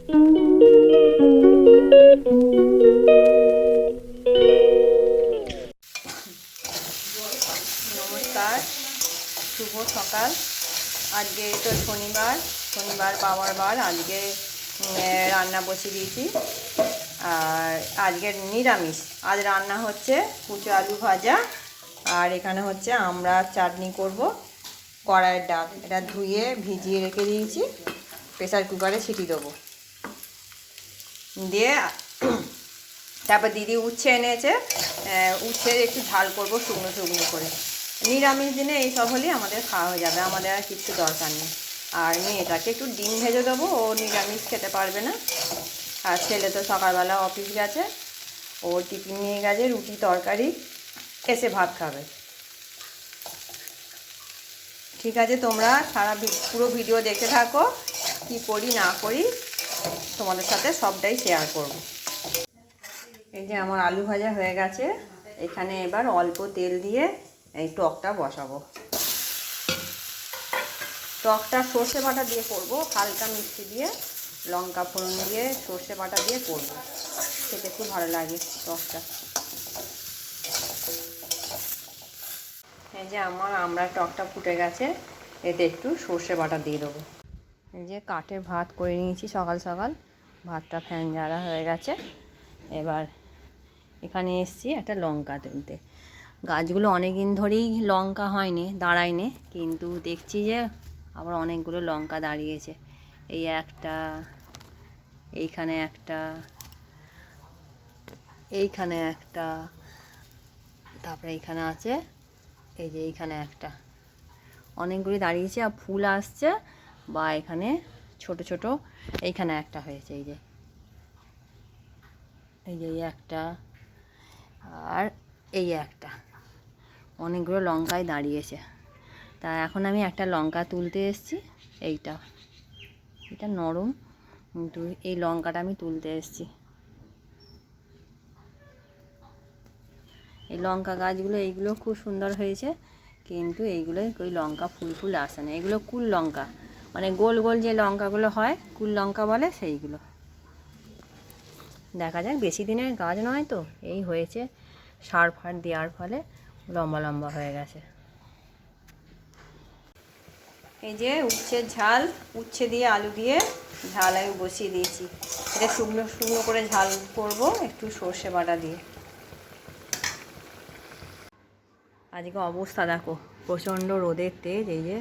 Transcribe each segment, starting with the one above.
নমস্কার, শুভ সকাল। আজকে তো শনিবার পাওয়ার বার। আজকে রান্না বসিয়ে দিয়েছি, আর আজকে নিরামিষ। আজ রান্না হচ্ছে কুচো আলু ভাজা, আর এখানে হচ্ছে আমরা চাটনি করব। কড়াইয়ের ডাল এটা ধুয়ে ভিজিয়ে রেখে দিয়েছি, প্রেসার কুকারে সিটি দেবো দিয়ে। তারপর দিদি উচ্ছে এনেছে, উচ্ছে একটু ঝাল করব শুকনো শুকনো করে। নিরামিষ দিনে এইসব হলেই আমাদের খাওয়া হয়ে যাবে, আমাদের আর কিছু দরকার নেই। আর মেয়েটাকে একটু ডিম ভেজে দেবো, ও নিরামিষ খেতে পারবে না। আর ছেলে তো সকালবেলা অফিস গেছে, ও টিফিন নিয়ে গেছে, রুটি তরকারি, এসে ভাত খাবে। ঠিক আছে, তোমরা পুরো ভিডিও দেখতে থাকো, কি করি না করি তোমাদের সাথে সবটাই শেয়ার করব। এই যে আমার আলু ভাজা হয়ে গেছে, এখানে এবার অল্প তেল দিয়ে এই টকটা বসাবো। টকটা সর্ষে বাটা দিয়ে করব, হালকা মিষ্টি দিয়ে, লঙ্কা ফোড়ন দিয়ে, সর্ষে বাটা দিয়ে করব। খেতে খুব ভালো লাগে টকটা। এই যে আমার টকটা ফুটে গেছে, এতে একটু সর্ষে বাটা দিয়ে দেবো। এই যে কাঠের ভাত করে নিয়েছি সকাল সকাল, ভাতটা ফ্যান ঝাড়া হয়ে গেছে। এবার এখানে এসছি একটা লঙ্কা তুলতে। গাছগুলো অনেক দিন ধরেই লঙ্কা হয়নি, দাঁড়ায়নি, কিন্তু দেখছি যে আবার অনেকগুলো লঙ্কা দাঁড়িয়েছে। এই একটা, এইখানে একটা, এইখানে একটা, তারপরে এইখানে আছে, এই যে এইখানে একটা, অনেকগুলি দাঁড়িয়েছে। আর ফুল আসছে, বা এখানে ছোট ছোট, এইখানে একটা হয়েছে, এই যে এই একটা, আর এই একটা, অনেকগুলো লঙ্কায় দাঁড়িয়েছে। তা এখন আমি একটা লঙ্কা তুলতে এসেছি। এটা নরম, কিন্তু এই লঙ্কাটা আমি তুলতে এসেছি। এই লঙ্কা গাছগুলো এইগুলো খুব সুন্দর হয়েছে, কিন্তু এইগুলো ওই লঙ্কা ফুল আসে না। এগুলো কুল লঙ্কা, মানে গোল গোল যে লঙ্কাগুলো হয়, কুল লঙ্কা বলে, সেইগুলো। দেখা যাক, বেশি দিনের গাছ নয় তো, এই হয়েছে, সার ফার দেওয়ার ফলে লম্বা লম্বা হয়ে গেছে। এই যে উচ্ছের ঝাল, উচ্ছে দিয়ে আলু দিয়ে ঝাল আমি বসিয়ে দিয়েছি। এটা শুকনো শুকনো করে ঝাল করব, একটু সর্ষে বাটা দিয়ে। আজকে অবস্থা দেখো, প্রচণ্ড রোদের তেজ। এই যে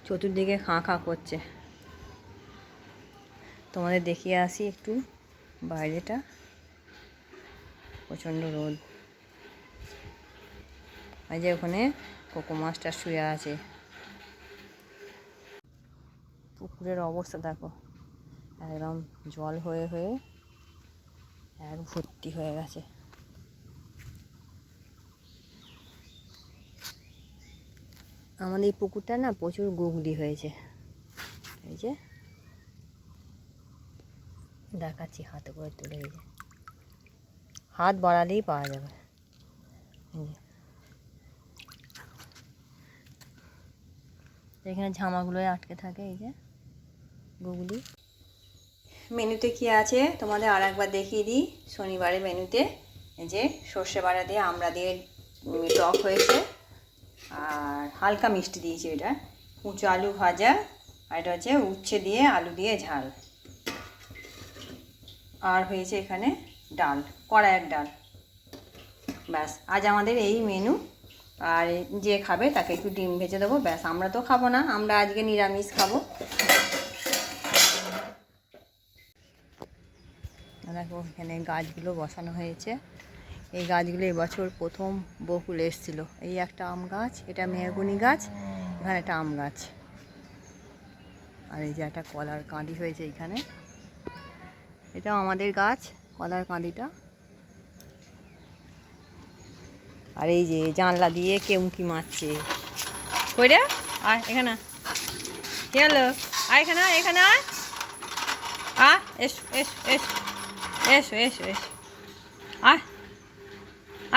চতুর্দিকে খাঁ খাঁ করছে। তোমাদের দেখিয়ে আসি একটু বাইরেটা, প্রচণ্ড রোদ। এই যে ওখানে কোকো মাছটা শুয়ে আছে। পুকুরের অবস্থা দেখো, একদম জল হয়ে হয়ে এক ভর্তি হয়ে গেছে। আমাদের এই পুকুরটা না প্রচুর গুগলি হয়েছে। এই যে দেখাচ্ছি, হাতে করে তুলে, এই যে হাত বাড়ালেই পাওয়া যাবে। এখানে ঝামাগুলোয় আটকে থাকে, এই যে গুগলি। মেনুতে কি আছে তোমাদের আর একবার দেখিয়ে দিই। শনিবারের মেনুতে এই যে সর্ষে বাটা দিয়ে, আমড়া দিয়ে টক হয়েছে, আর হালকা মিষ্টি দিয়েছি। এটা কুচো আলু ভাজা, আর এটা হচ্ছে উচ্ছে দিয়ে আলু দিয়ে ঝাল, আর হয়েছে এখানে ডাল, কড়াইয়ের ডাল। ব্যাস, আজ আমাদের এই মেনু। আর যে খাবে তাকে একটু ডিম ভেজে দেবো, ব্যাস। আমরা তো খাবো না, আমরা আজকে নিরামিষ খাবো। দেখো এখানে গাছগুলো বসানো হয়েছে। এই গাছগুলো এবছর প্রথম বকুল এসেছিলো। এই একটা আম গাছ, এটা মেহগনি গাছ, এখানে একটা আম গাছ, আর এই যে একটা কলার কাঁদি হয়েছে এইখানে। এটাও আমাদের গাছ, কলার কাঁদিটা। আর এই যে জানলা দিয়ে কেউ কি মারছে। কই রে, আয় এখানে, কি হলো, আয় এখানে, এখানে আয়, এসো এসো এসো এসো এসো এসো, আয়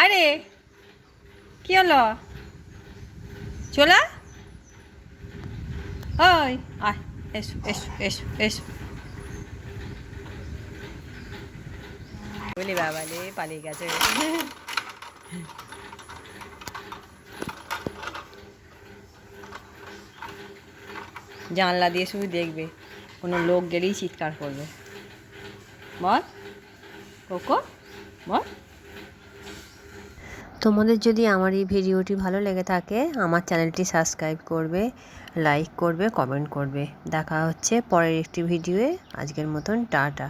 আরে কি হলো, চলে ওই আয়, এসো এসো এসো এসো বলি বাবালে পালিয়ে গেছে। জানলা দিয়ে শুধু দেখবে, কোনো লোক গেলেই চিৎকার করবে। বল কোকো বল। তোমাদের যদি আমার এই ভিডিওটি ভালো লেগে থাকে আমার চ্যানেলটি সাবস্ক্রাইব করবে, লাইক করবে, কমেন্ট করবে। দেখা হচ্ছে পরের একটি ভিডিওয়ে। আজকের মতন টাটা।